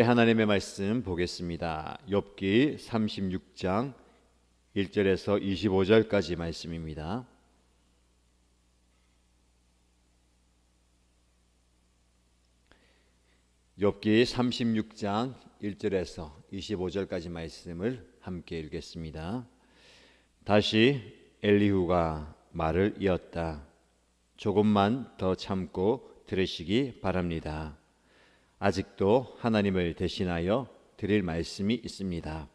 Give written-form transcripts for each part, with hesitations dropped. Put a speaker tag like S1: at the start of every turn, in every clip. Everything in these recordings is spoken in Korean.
S1: 하나님의 말씀 보겠습니다. 욥기 36장 1절에서 25절까지 말씀입니다. 욥기 36장 1절에서 25절까지 말씀을 함께 읽겠습니다. 다시 엘리후가 말을 이었다. 조금만 더 참고 들으시기 바랍니다. 아직도 하나님을 대신하여 드릴 말씀이 있습니다.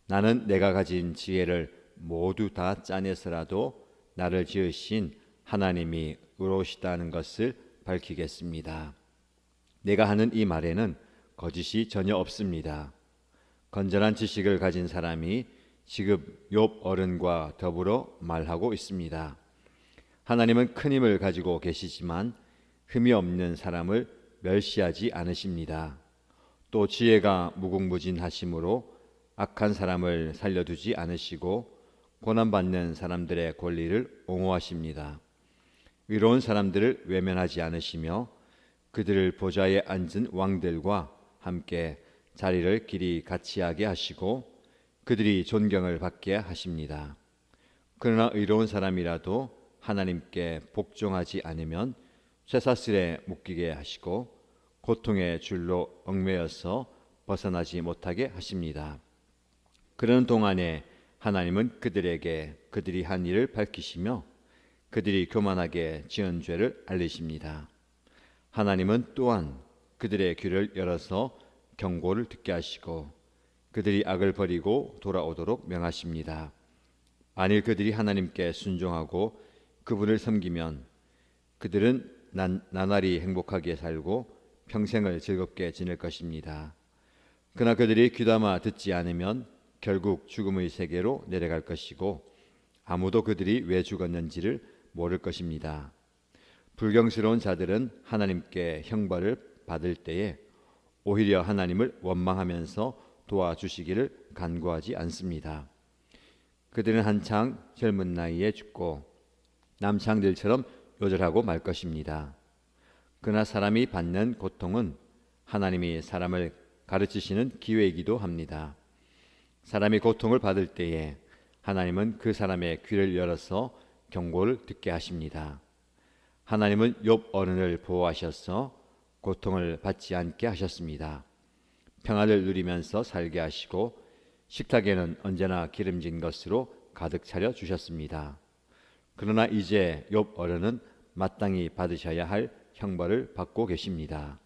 S1: 나는 내가 가진 지혜를 모두 다 짜내서라도 나를 지으신 하나님이 의로우시다는 것을 밝히겠습니다. 내가 하는 이 말에는 거짓이 전혀 없습니다. 건전한 지식을 가진 사람이 지금 욥 어른과 더불어 말하고 있습니다. 하나님은 큰 힘을 가지고 계시지만 흠이 없는 사람을 멸시하지 않으십니다. 또 지혜가 무궁무진하심으로 악한 사람을 살려두지 않으시고 고난받는 사람들의 권리를 옹호하십니다. 의로운 사람들을 외면하지 않으시며 그들을 보좌에 앉은 왕들과 함께 자리를 길이 같이 하게 하시고 그들이 존경을 받게 하십니다. 그러나 의로운 사람이라도 하나님께 복종하지 않으면 쇠사슬에 묶이게 하시고 고통의 줄로 얽매여서 벗어나지 못하게 하십니다. 그러는 동안에 하나님은 그들에게 그들이 한 일을 밝히시며 그들이 교만하게 지은 죄를 알리십니다. 하나님은 또한 그들의 귀를 열어서 경고를 듣게 하시고 그들이 악을 버리고 돌아오도록 명하십니다. 만일 그들이 하나님께 순종하고 그분을 섬기면 그들은 나날이 행복하게 살고 평생을 즐겁게 지낼 것입니다. 그러나 그들이 귀담아 듣지 않으면 결국 죽음의 세계로 내려갈 것이고 아무도 그들이 왜 죽었는지를 모를 것입니다. 불경스러운 자들은 하나님께 형벌을 받을 때에 오히려 하나님을 원망하면서 도와주시기를 간구하지 않습니다. 그들은 한창 젊은 나이에 죽고 남창들처럼 요절하고 말 것입니다. 그러나 사람이 받는 고통은 하나님이 사람을 가르치시는 기회이기도 합니다. 사람이 고통을 받을 때에 하나님은 그 사람의 귀를 열어서 경고를 듣게 하십니다. 하나님은 욥 어른을 보호하셔서 고통을 받지 않게 하셨습니다. 평안을 누리면서 살게 하시고 식탁에는 언제나 기름진 것으로 가득 차려 주셨습니다. 그러나 이제 욥 어른은 마땅히 받으셔야 할 형벌을 받고 계십니다.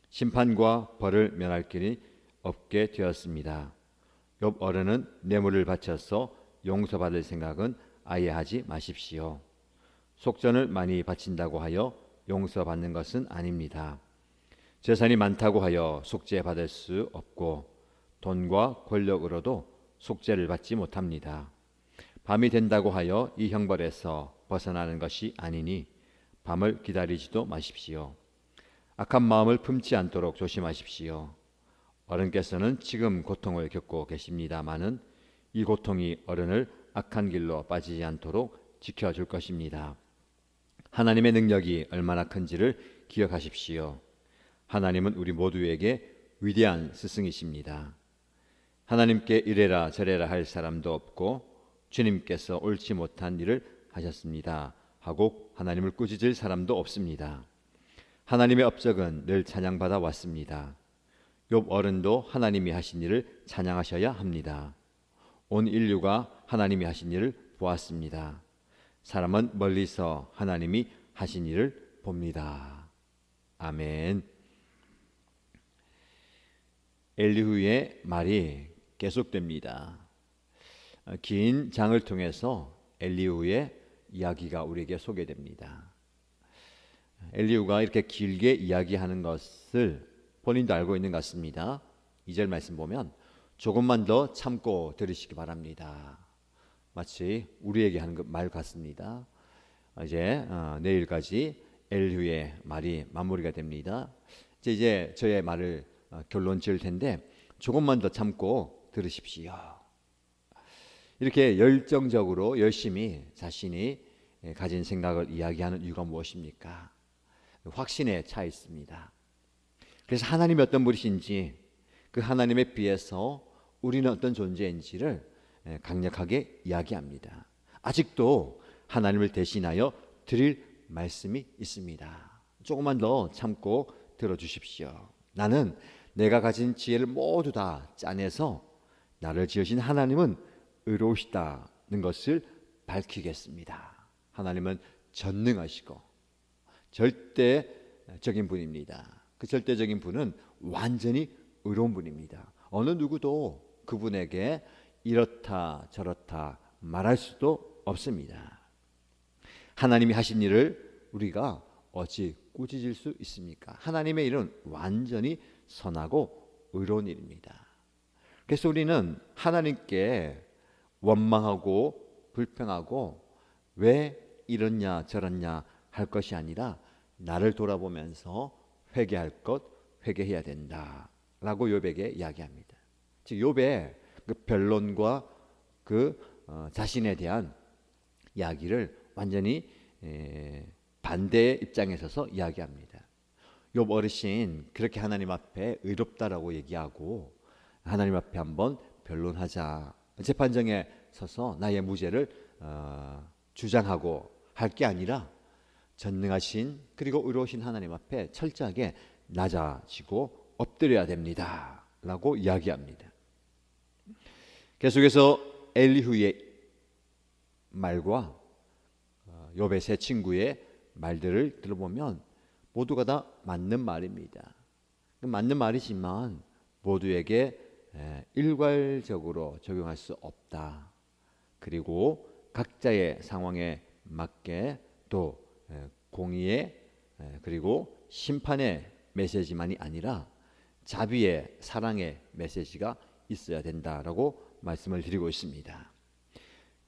S1: 심판과 벌을 면할 길이 없게 되었습니다. 욥 어른은 뇌물을 바쳐서 용서받을 생각은 아예 하지 마십시오. 속전을 많이 바친다고 하여 용서받는 것은 아닙니다. 재산이 많다고 하여 속죄받을 수 없고 돈과 권력으로도 속죄를 받지 못합니다. 밤이 된다고 하여 이 형벌에서 벗어나는 것이 아니니 밤을 기다리지도 마십시오. 악한 마음을 품지 않도록 조심하십시오. 어른께서는 지금 고통을 겪고 계십니다마는 이 고통이 어른을 악한 길로 빠지지 않도록 지켜줄 것입니다. 하나님의 능력이 얼마나 큰지를 기억하십시오. 하나님은 우리 모두에게 위대한 스승이십니다. 하나님께 이래라 저래라 할 사람도 없고 주님께서 옳지 못한 일을 하셨습니다 하고 하나님을 꾸짖을 사람도 없습니다. 하나님의 업적은 늘 찬양받아 왔습니다. 욥 어른도 하나님이 하신 일을 찬양하셔야 합니다. 온 인류가 하나님이 하신 일을 보았습니다. 사람은 멀리서 하나님이 하신 일을 봅니다. 아멘. 엘리후의 말이 계속됩니다. 긴 장을 통해서 엘리후의 이야기가 우리에게 소개됩니다. 엘리후가 이렇게 길게 이야기하는 것을 본인도 알고 있는 것 같습니다. 2절 말씀 보면 조금만 더 참고 들으시기 바랍니다. 마치 우리에게 하는 말 같습니다. 이제 내일까지 엘리후의 말이 마무리가 됩니다. 이제 저의 말을 결론 지을 텐데 조금만 더 참고 들으십시오. 이렇게 열정적으로 열심히 자신이 가진 생각을 이야기하는 이유가 무엇입니까? 확신에 차 있습니다. 그래서 하나님이 어떤 분이신지, 그 하나님에 비해서 우리는 어떤 존재인지를 강력하게 이야기합니다. 아직도 하나님을 대신하여 드릴 말씀이 있습니다. 조금만 더 참고 들어주십시오. 나는 내가 가진 지혜를 모두 다 짜내서 나를 지으신 하나님은 의로우시다는 것을 밝히겠습니다. 하나님은 전능하시고 절대적인 분입니다. 그 절대적인 분은 완전히 의로운 분입니다. 어느 누구도 그분에게 이렇다 저렇다 말할 수도 없습니다. 하나님이 하신 일을 우리가 어찌 꾸짖을 수 있습니까? 하나님의 일은 완전히 선하고 의로운 일입니다. 그래서 우리는 하나님께 원망하고 불평하고 왜 이러냐 저러냐 할 것이 아니라 나를 돌아보면서 회개할 것 회개해야 된다라고 욥에게 이야기합니다. 즉 욥의 그 변론과 그 자신에 대한 이야기를 완전히 반대의 입장에 서서 이야기합니다. 욥 어르신 그렇게 하나님 앞에 의롭다라고 얘기하고 하나님 앞에 한번 변론하자, 재판정에 서서 나의 무죄를 주장하고 할 게 아니라 전능하신 그리고 의로우신 하나님 앞에 철저하게 낮아지고 엎드려야 됩니다 라고 이야기합니다. 계속해서 엘리후의 말과 욥의 세 친구의 말들을 들어보면 모두가 다 맞는 말입니다. 맞는 말이지만 모두에게 일괄적으로 적용할 수 없다. 그리고 각자의 상황에 맞게 또 공의의 그리고 심판의 메시지만이 아니라 자비의 사랑의 메시지가 있어야 된다라고 말씀을 드리고 있습니다.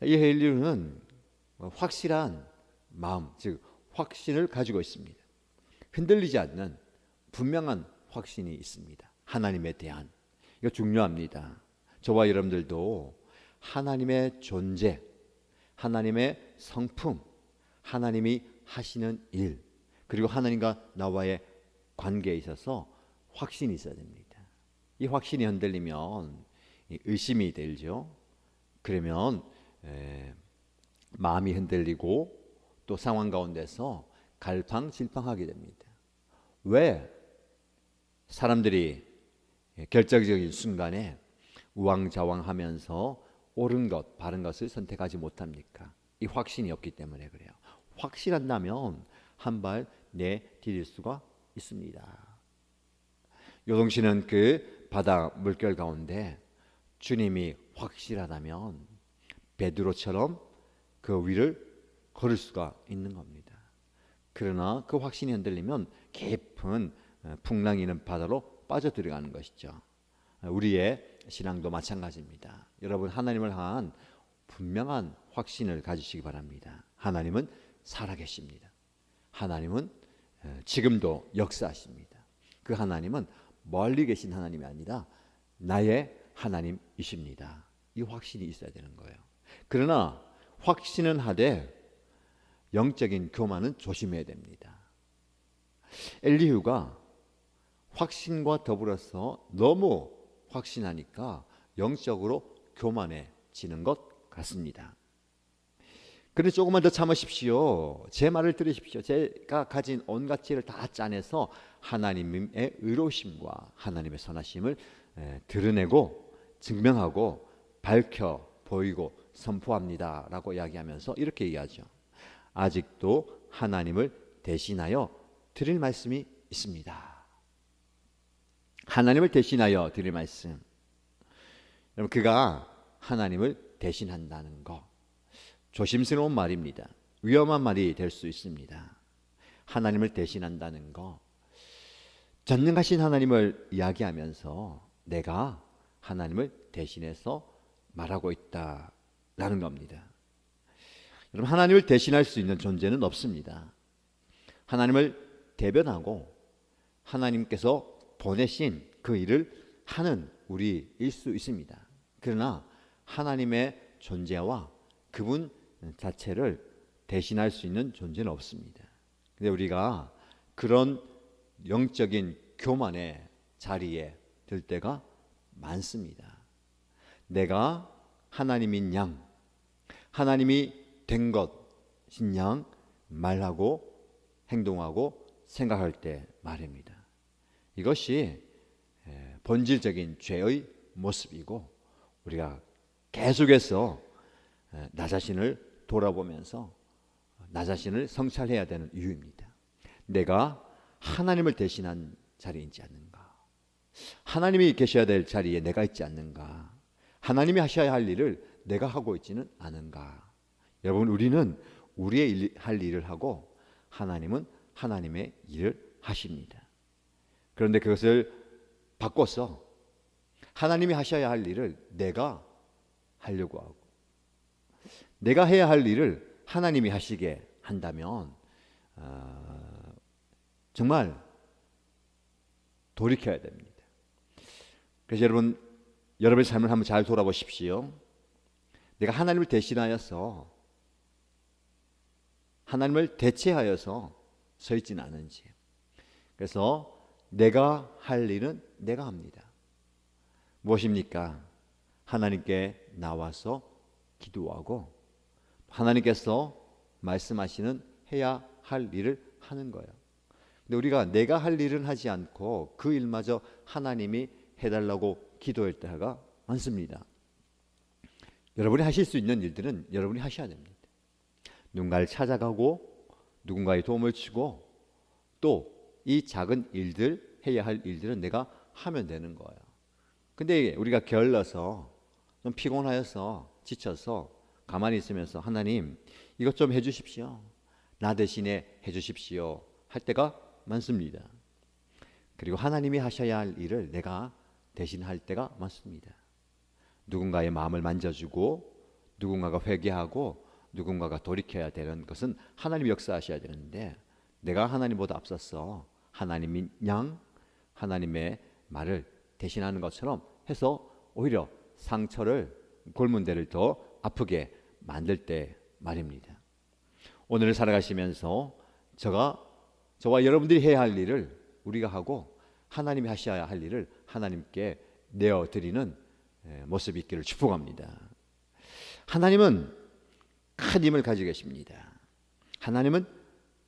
S1: 이 엘리후는 확실한 마음, 즉 확신을 가지고 있습니다. 흔들리지 않는 분명한 확신이 있습니다. 하나님에 대한. 이거 중요합니다. 저와 여러분들도 하나님의 존재, 하나님의 성품, 하나님이 하시는 일, 그리고 하나님과 나와의 관계에 있어서 확신이 있어야 됩니다. 이 확신이 흔들리면 의심이 들죠. 그러면 마음이 흔들리고 또 상황 가운데서 갈팡질팡하게 됩니다. 왜 사람들이 결정적인 순간에 우왕좌왕하면서 옳은 것, 바른 것을 선택하지 못합니까? 이 확신이 없기 때문에 그래요. 확신한다면 한 발 내디딜 수가 있습니다. 요동치는 그 바다 물결 가운데 주님이 확실하다면 베드로처럼 그 위를 걸을 수가 있는 겁니다. 그러나 그 확신이 흔들리면 깊은 풍랑이 있는 바다로 빠져들어가는 것이죠. 우리의 신앙도 마찬가지입니다. 여러분 하나님을 향한 분명한 확신을 가지시기 바랍니다. 하나님은 살아계십니다. 하나님은 지금도 역사하십니다. 그 하나님은 멀리 계신 하나님이 아니라 나의 하나님이십니다. 이 확신이 있어야 되는 거예요. 그러나 확신은 하되 영적인 교만은 조심해야 됩니다. 엘리후가 확신과 더불어서 너무 확신하니까 영적으로 교만해지는 것 같습니다. 그런데 조금만 더 참으십시오. 제 말을 들으십시오. 제가 가진 온갖 지혜를 다 짜내서 하나님의 의로우심과 하나님의 선하심을 드러내고 증명하고 밝혀 보이고 선포합니다 라고 이야기하면서 이렇게 얘기하죠. 아직도 하나님을 대신하여 드릴 말씀이 있습니다. 하나님을 대신하여 드릴 말씀. 여러분 그가 하나님을 대신한다는 거 조심스러운 말입니다. 위험한 말이 될 수 있습니다. 하나님을 대신한다는 거, 전능하신 하나님을 이야기하면서 내가 하나님을 대신해서 말하고 있다라는 겁니다. 여러분 하나님을 대신할 수 있는 존재는 없습니다. 하나님을 대변하고 하나님께서 보내신 그 일을 하는 우리일 수 있습니다. 그러나 하나님의 존재와 그분 자체를 대신할 수 있는 존재는 없습니다. 근데 우리가 그런 영적인 교만의 자리에 들 때가 많습니다. 내가 하나님인 양, 하나님이 된 것인 양 말하고 행동하고 생각할 때 말입니다. 이것이 본질적인 죄의 모습이고, 우리가 계속해서 나 자신을 돌아보면서 나 자신을 성찰해야 되는 이유입니다. 내가 하나님을 대신한 자리에 있지 않는가? 하나님이 계셔야 될 자리에 내가 있지 않는가? 하나님이 하셔야 할 일을 내가 하고 있지는 않은가? 여러분, 우리는 우리의 할 일을 하고 하나님은 하나님의 일을 하십니다. 그런데 그것을 바꿔서 하나님이 하셔야 할 일을 내가 하려고 하고, 내가 해야 할 일을 하나님이 하시게 한다면 정말 돌이켜야 됩니다. 그래서 여러분의 삶을 한번 잘 돌아보십시오. 내가 하나님을 대신하여서, 하나님을 대체하여서 서 있지는 않은지. 그래서 내가 할 일은 내가 합니다. 무엇입니까? 하나님께 나와서 기도하고 하나님께서 말씀하시는 해야 할 일을 하는 거예요. 근데 우리가 내가 할 일은 하지 않고 그 일마저 하나님이 해달라고 기도할 때가 많습니다. 여러분이 하실 수 있는 일들은 여러분이 하셔야 됩니다. 누군가를 찾아가고 누군가의 도움을 주고 또 이 작은 일들, 해야 할 일들은 내가 하면 되는 거예요. 근데 우리가 게을러서 좀 피곤하여서 지쳐서 가만히 있으면서 하나님 이것 좀 해주십시오, 나 대신에 해주십시오 할 때가 많습니다. 그리고 하나님이 하셔야 할 일을 내가 대신할 때가 많습니다. 누군가의 마음을 만져주고 누군가가 회개하고 누군가가 돌이켜야 되는 것은 하나님이 역사하셔야 되는데, 내가 하나님보다 앞서서 하나님인 양, 하나님의 말을 대신하는 것처럼 해서 오히려 상처를, 골문 데를 더 아프게 만들 때 말입니다. 오늘을 살아가시면서 저와 여러분들이 해야 할 일을 우리가 하고 하나님이 하셔야 할 일을 하나님께 내어드리는 모습이 있기를 축복합니다. 하나님은 큰 힘을 가지고 계십니다. 하나님은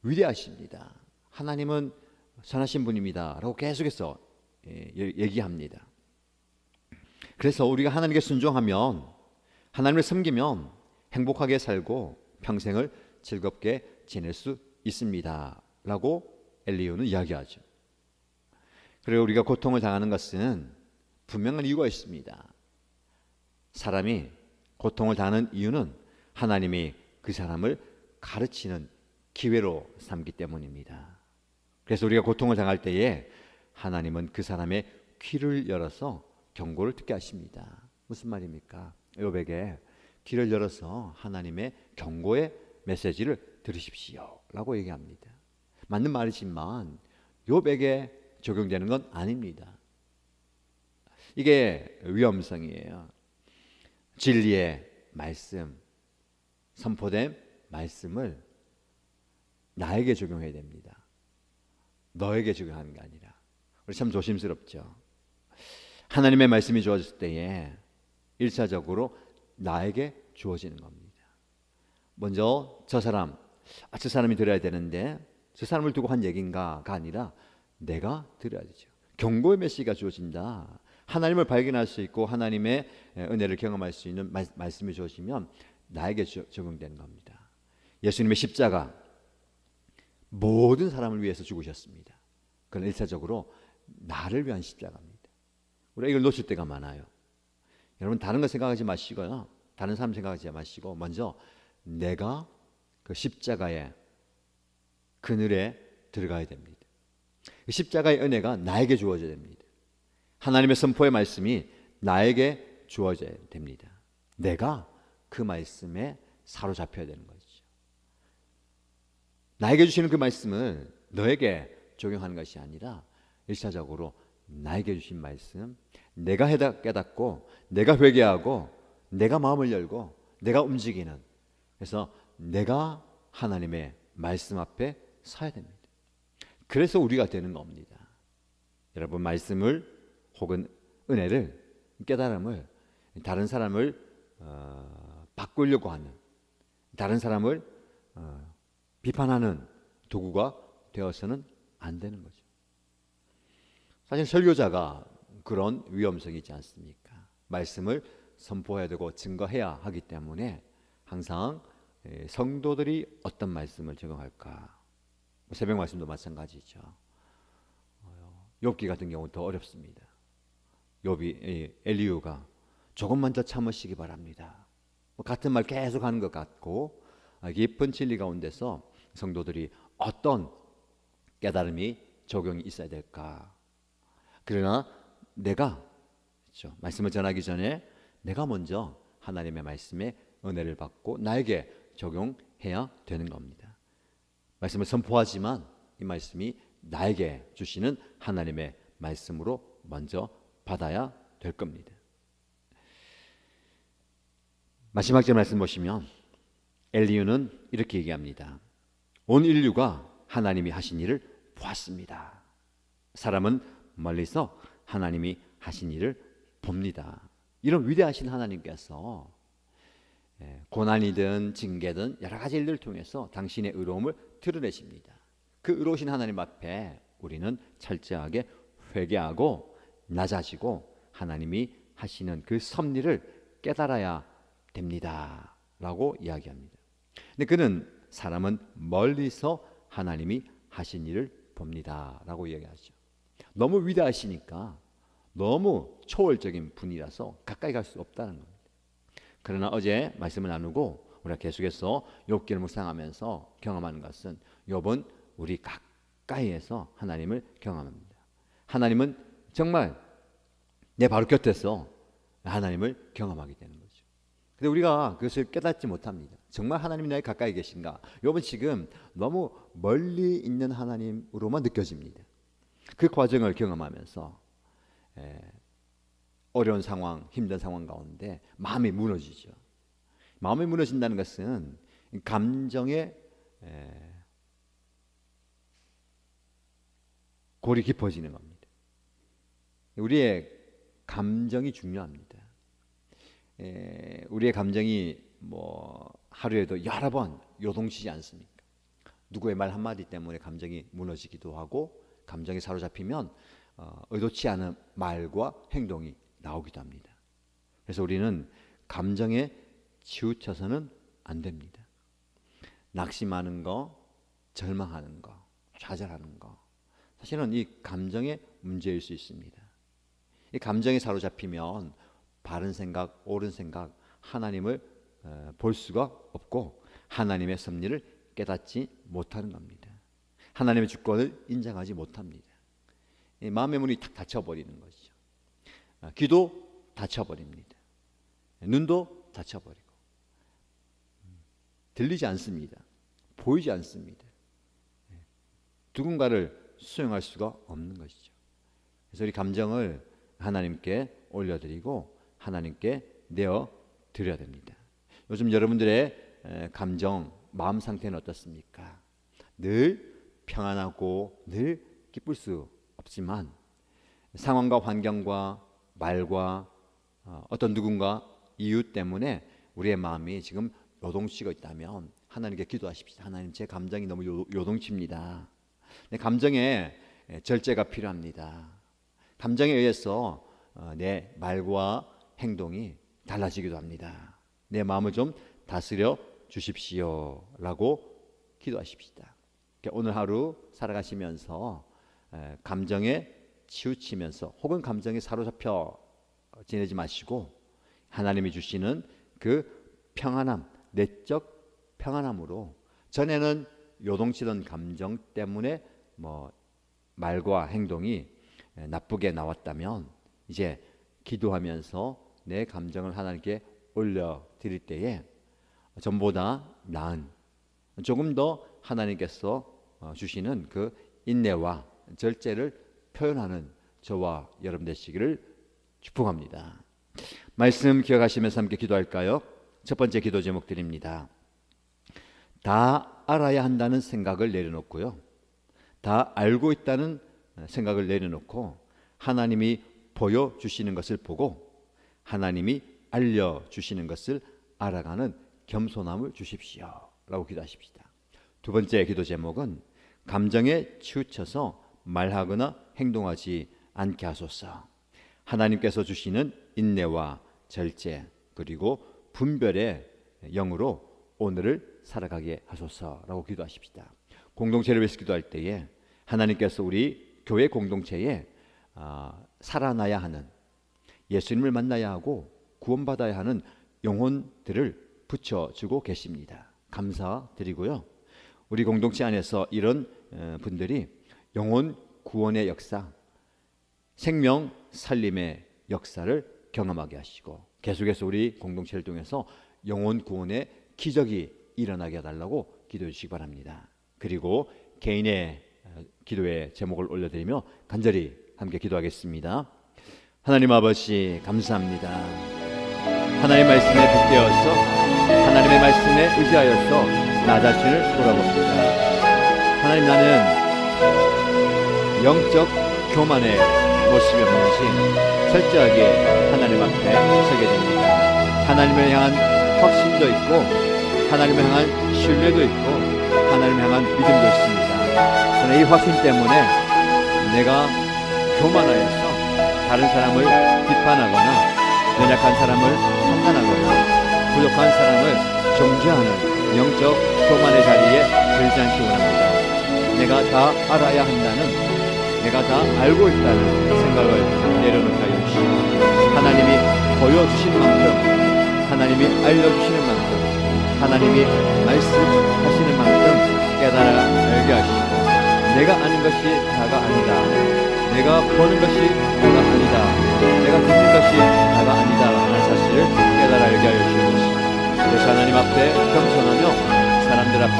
S1: 위대하십니다. 하나님은 선하신 분입니다 라고 계속해서 얘기합니다. 그래서 우리가 하나님께 순종하면, 하나님을 섬기면 행복하게 살고 평생을 즐겁게 지낼 수 있습니다 라고 엘리야는 이야기하죠. 그리고 우리가 고통을 당하는 것은 분명한 이유가 있습니다. 사람이 고통을 당하는 이유는 하나님이 그 사람을 가르치는 기회로 삼기 때문입니다. 그래서 우리가 고통을 당할 때에 하나님은 그 사람의 귀를 열어서 경고를 듣게 하십니다. 무슨 말입니까? 욥에게 귀를 열어서 하나님의 경고의 메시지를 들으십시오 라고 얘기합니다. 맞는 말이지만 욥에게 적용되는 건 아닙니다. 이게 위험성이에요. 진리의 말씀, 선포된 말씀을 나에게 적용해야 됩니다. 너에게 적용하는 게 아니라. 우리 참 조심스럽죠. 하나님의 말씀이 주어질 때에 1차적으로 나에게 주어지는 겁니다. 먼저 저 사람이 들어야 되는데 저 사람을 두고 한 얘기인가가 아니라 내가 들어야 되죠. 경고의 메시지가 주어진다. 하나님을 발견할 수 있고 하나님의 은혜를 경험할 수 있는 말씀이 주어지면 나에게 적용되는 겁니다. 예수님의 십자가, 모든 사람을 위해서 죽으셨습니다. 그건 1차적으로 나를 위한 십자가입니다. 우리가 이걸 놓칠 때가 많아요. 여러분, 다른 거 생각하지 마시고요, 다른 사람 생각하지 마시고 먼저 내가 그 십자가의 그늘에 들어가야 됩니다. 그 십자가의 은혜가 나에게 주어져야 됩니다. 하나님의 선포의 말씀이 나에게 주어져야 됩니다. 내가 그 말씀에 사로잡혀야 되는 거죠. 나에게 주시는 그 말씀을 너에게 적용하는 것이 아니라 1차적으로 나에게 주신 말씀, 내가 깨닫고 내가 회개하고 내가 마음을 열고 내가 움직이는, 그래서 내가 하나님의 말씀 앞에 서야 됩니다. 그래서 우리가 되는 겁니다. 여러분 말씀을 혹은 은혜를 깨달음을 다른 사람을 바꾸려고 하는 다른 사람을 비판하는 도구가 되어서는 안 되는 거죠. 사실 설교자가 그런 위험성이 있지 않습니까? 말씀을 선포해야 되고 증거해야 하기 때문에 항상 성도들이 어떤 말씀을 적용할까? 새벽 말씀도 마찬가지죠. 욥기 같은 경우는 더 어렵습니다. 욥이 엘리후가 조금만 더 참으시기 바랍니다. 같은 말 계속 하는 것 같고 깊은 진리 가운데서 성도들이 어떤 깨달음이 적용이 있어야 될까? 그러나 내가 그렇죠. 말씀을 전하기 전에 내가 먼저 하나님의 말씀에 은혜를 받고 나에게 적용해야 되는 겁니다. 말씀을 선포하지만 이 말씀이 나에게 주시는 하나님의 말씀으로 먼저 받아야 될 겁니다. 마지막 절 말씀 보시면 엘리후는 이렇게 얘기합니다. 온 인류가 하나님이 하신 일을 보았습니다. 사람은 멀리서 하나님이 하신 일을 봅니다. 이런 위대하신 하나님께서 고난이든 징계든 여러 가지 일들을 통해서 당신의 의로움을 드러내십니다. 그 의로우신 하나님 앞에 우리는 철저하게 회개하고 낮아지고 하나님이 하시는 그 섭리를 깨달아야 됩니다 라고 이야기합니다. 근데 그는 사람은 멀리서 하나님이 하신 일을 봅니다 라고 이야기하죠. 너무 위대하시니까 너무 초월적인 분이라서 가까이 갈 수 없다는 겁니다. 그러나 어제 말씀을 나누고 우리가 계속해서 욥기를 묵상하면서 경험하는 것은 욥은 우리 가까이에서 하나님을 경험합니다. 하나님은 정말 내 바로 곁에서 하나님을 경험하게 되는 거죠. 근데 우리가 그것을 깨닫지 못합니다. 정말 하나님이 나에 가까이 계신가? 욥은 지금 너무 멀리 있는 하나님으로만 느껴집니다. 그 과정을 경험하면서 어려운 상황, 힘든 상황 가운데 마음이 무너지죠. 마음이 무너진다는 것은 감정의 골이 깊어지는 겁니다. 우리의 감정이 중요합니다. 우리의 감정이 하루에도 여러 번 요동치지 않습니까? 누구의 말 한마디 때문에 감정이 무너지기도 하고 감정에 사로잡히면 의도치 않은 말과 행동이 나오기도 합니다. 그래서 우리는 감정에 치우쳐서는 안 됩니다. 낙심하는 거, 절망하는 거, 좌절하는 거 사실은 이 감정의 문제일 수 있습니다. 이 감정에 사로잡히면 바른 생각, 옳은 생각, 하나님을 볼 수가 없고 하나님의 섭리를 깨닫지 못하는 겁니다. 하나님의 주권을 인정하지 못합니다. 마음의 문이 탁 닫혀버리는 것이죠. 귀도 닫혀버립니다. 눈도 닫혀버리고 들리지 않습니다. 보이지 않습니다. 누군가를 수용할 수가 없는 것이죠. 그래서 우리 감정을 하나님께 올려드리고 하나님께 내어드려야 됩니다. 요즘 여러분들의 감정, 마음 상태는 어떻습니까? 늘 평안하고 늘 기쁠 수 없지만 상황과 환경과 말과 어떤 누군가 이유 때문에 우리의 마음이 지금 요동치고 있다면 하나님께 기도하십시오. 하나님, 제 감정이 너무 요동칩니다. 내 감정에 절제가 필요합니다. 감정에 의해서 내 말과 행동이 달라지기도 합니다. 내 마음을 좀 다스려 주십시오 라고 기도하십시다. 오늘 하루 살아가시면서 감정에 치우치면서 혹은 감정에 사로잡혀 지내지 마시고 하나님이 주시는 그 평안함, 내적 평안함으로 전에는 요동치던 감정 때문에 말과 행동이 나쁘게 나왔다면 이제 기도하면서 내 감정을 하나님께 올려드릴 때에 전보다 나은 조금 더 하나님께서 주시는 그 인내와 절제를 표현하는 저와 여러분 되시기를 축복합니다. 말씀 기억하시면서 함께 기도할까요? 첫 번째 기도 제목 드립니다. 다 알아야 한다는 생각을 내려놓고요. 다 알고 있다는 생각을 내려놓고 하나님이 보여주시는 것을 보고 하나님이 알려주시는 것을 알아가는 겸손함을 주십시오 라고 기도하십시다. 두 번째 기도 제목은 감정에 치우쳐서 말하거나 행동하지 않게 하소서. 하나님께서 주시는 인내와 절제 그리고 분별의 영으로 오늘을 살아가게 하소서라고 기도하십시다. 공동체를 위해서 기도할 때에 하나님께서 우리 교회 공동체에 살아나야 하는, 예수님을 만나야 하고 구원받아야 하는 영혼들을 붙여주고 계십니다. 감사드리고요. 우리 공동체 안에서 이런 분들이 영혼 구원의 역사, 생명 살림의 역사를 경험하게 하시고 계속해서 우리 공동체를 통해서 영혼 구원의 기적이 일어나게 해달라고 기도해 주시기 바랍니다. 그리고 개인의 기도의 제목을 올려드리며 간절히 함께 기도하겠습니다. 하나님 아버지 감사합니다. 하나님의 말씀에 붙들어서 하나님의 말씀에 의지하여서 나 자신을 돌아봅니다. 하나님, 나는 영적 교만의 모습이 없는지 철저하게 하나님 앞에 서게 됩니다. 하나님을 향한 확신도 있고 하나님을 향한 신뢰도 있고 하나님을 향한 믿음도 있습니다. 그러나 이 확신 때문에 내가 교만하여서 다른 사람을 비판하거나 연약한 사람을 판단하거나 부족한 사람을 정죄하는 영적 교만의 자리에 들지 않기 원합니다. 내가 다 알아야 한다는, 내가 다 알고 있다는 생각을 내려놓게 하여 주시고 하나님이 보여주신 만큼, 하나님이 알려주시는 만큼, 하나님이 말씀하시는 만큼 깨달아 알게 하시고 내가 아는 것이 다가 아니다, 내가 보는 것이 다가 아니다, 내가 듣는 것이 다가 아니다 라는 사실을 깨달아 알게 하여 주시옵소서. 그래서 하나님 앞에 겸손하며 사람들 앞에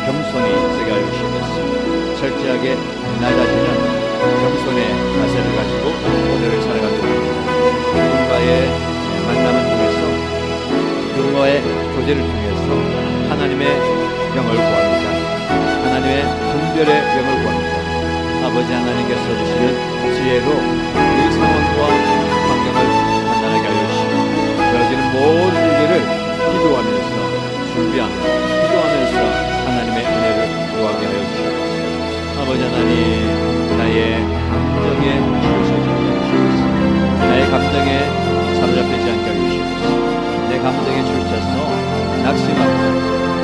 S1: 겸손히 서게 하여 주시옵소서. 철저하게 나 자신은 겸손의 자세를 가지고 오늘을 살아가도록 합니다. 누군가의 만남을 통해서, 누군가의 교제를 통해서 하나님의 영을 구합니다. 하나님의 분별의 영을 구합니다. 아버지 하나님께서 주시는 지혜로 이 상황과 환경을 판단하게 하여 주시고 되어지는 모든 일들을 기도하면서 준비하며 기도하면서 하나님의 은혜를 구하게 하여 주시옵소서. 아버지 하나님, 나의 감정에 치우쳐지지 않게 하시옵소서. 나의 감정에 사로잡히지 않게 하여 주시옵소서. 내 감정에 치우쳐서 낙심하거나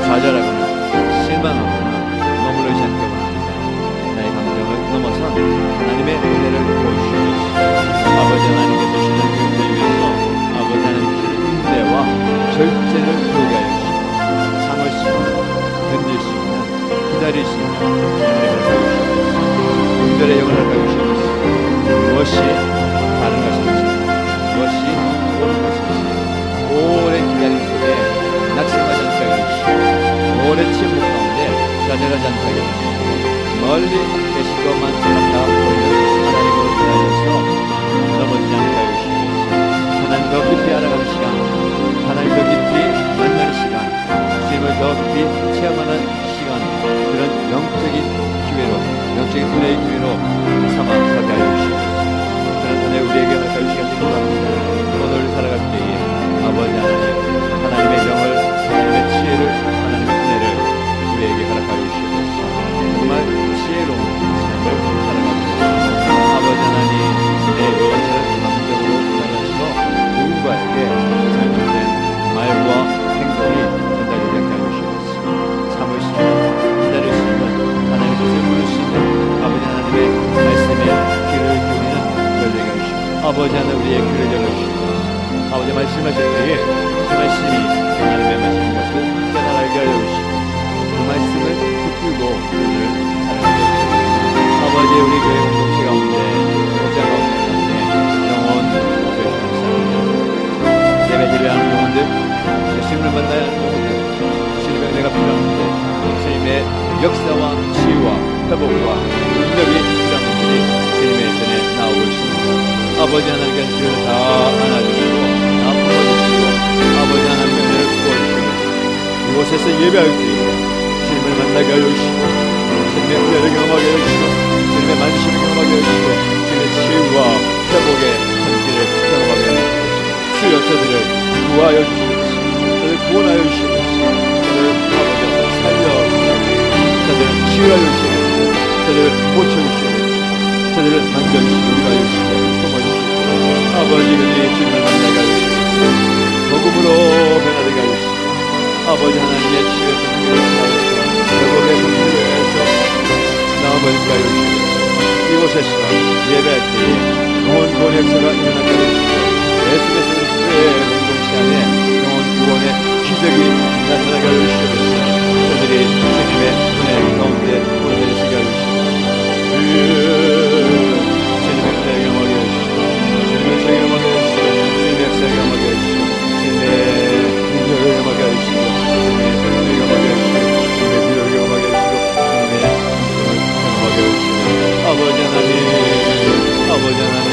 S1: 좌절하거나 실망하거나 머무르지 않게 원합니다. 나의 감정을 넘어선 하나님의 은혜를 보여주시옵소서. 아버지 하나님께서 주시는 그 은혜 위해서 아버지 하나님 주시는 인내와 절제를 보게 하여 주시고 참을 수 있는, 견딜 수 있는, 기다릴 수 있는 은혜를 보여주시옵소서. 분별의 영을 가지고 주시옵소서. 무엇이 다른 것인지, 무엇이 옳은 것인지 오랜 기다림 속에 낙심하지 않게 하여 주시고 오랜 침묵 가운데 좌절하지 않게 하여 주시고 멀리 계신 것만 갖다 보이는 하나님으로 인하여서 넘어지지 않게 하여 주시옵소서. 하나님 더 깊이 알아가는 시간, 하나님 더 깊이 만나는 시간, 주님을 더 깊이 체험하는 시간, 그런 영적인 기회로, 영적인 은혜의 기회로 삼아가게 하여 주시옵소서. 그런 은혜 우리에게 허락하여 주시기 바랍니다. 오늘 살아갈 때에 아버지 하나님, 하나님의 영을, 하나님의 지혜를, 하나님의 은혜를 우리에게 허락하여 주시옵소서. 정말 지혜로운 삶을 살아가고 있습니다. 아버지 하나님, 내 영적인 감정으로 인하여서 누군가에게 잘못된 말과 행동이 전달되지 않게 하여 주시옵소서. 참을 수 있는, 기다릴 수 있는, 하나님의 뜻을 부를 수 있는 아버지 하나님의 말씀에 귀를 기울이는 저희에게 하여 주시옵소서. 아버지 하나님, 우리의 귀를 열어주시옵소서. 아버지 말씀하실 때에 그 말씀이 하나님의 말씀인 것을 깨달아 알게 하여 주시고 그 말씀을 붙들고 오늘 살아가게 하시옵소서. 아버지, 우리 교회 공동체 가운데, 목장 가운데 영혼 목소리 감사합니다. 예배드려야 하는 영혼들, 예수님을 만나야 하는 영혼들, 주님의 은혜가 필요합니다. 주님의 역사와 치유와 회복과 능력이 필요한 분들이 주님의 전에 나오고 있습니다. 아버지 하나님께서 그들을 다 안아주시고 다 품어주시고 아버지 하나님의 은혜를 부어주시고 이곳에서 예배할 때에 주님을 만나게 하여 주시고 주님의 은혜를 경험하게 하여 주시고 주님의 만심을 경험하게 하여 주시고 주님의 치유와 저들을 구하여 주시옵소서. 저들을 구원하여 주시옵소서. 저들을 아버지 살려주시옵소서. 저들을 치유하여 주시옵소서. 저들을 고쳐주시옵소서. 저들을 만져주시고 위로하여 주시고 품어주시고 아버지 그들이 주님을 만나게 하여 주시옵소서. 복음으로 변화되게 하여 주시고 아버지 하나님의 치유의 성령을 통하여서 회복의 성령을 통하여서 나아버리게 하여 주시옵소서. 이곳에서 예배할 때에 영원 구원의 역사가 일어나게 하여 주시고 예수께서 그리스도의 공동체 안에 영원 구원의 기적이 나타나게 하여 주시옵소서. 저들이 주님의 은혜 가운데 구원을 쓰게 하여 주시옵소서. 주님의 은혜를 경험하게 하여 주시고 주님의 은혜를 경험하게 하여 주시고 주님의 역사를 경험하게 하여 주시고 주님의 능력을 경험하게 하여 주시고 주님의 권능을 경험하게 하여 주시고 주님의 비밀을 경험하게 하여 주시고 주님의 말씀을 경험하게 하여 주시고 아버지 하나님 아버지 하나님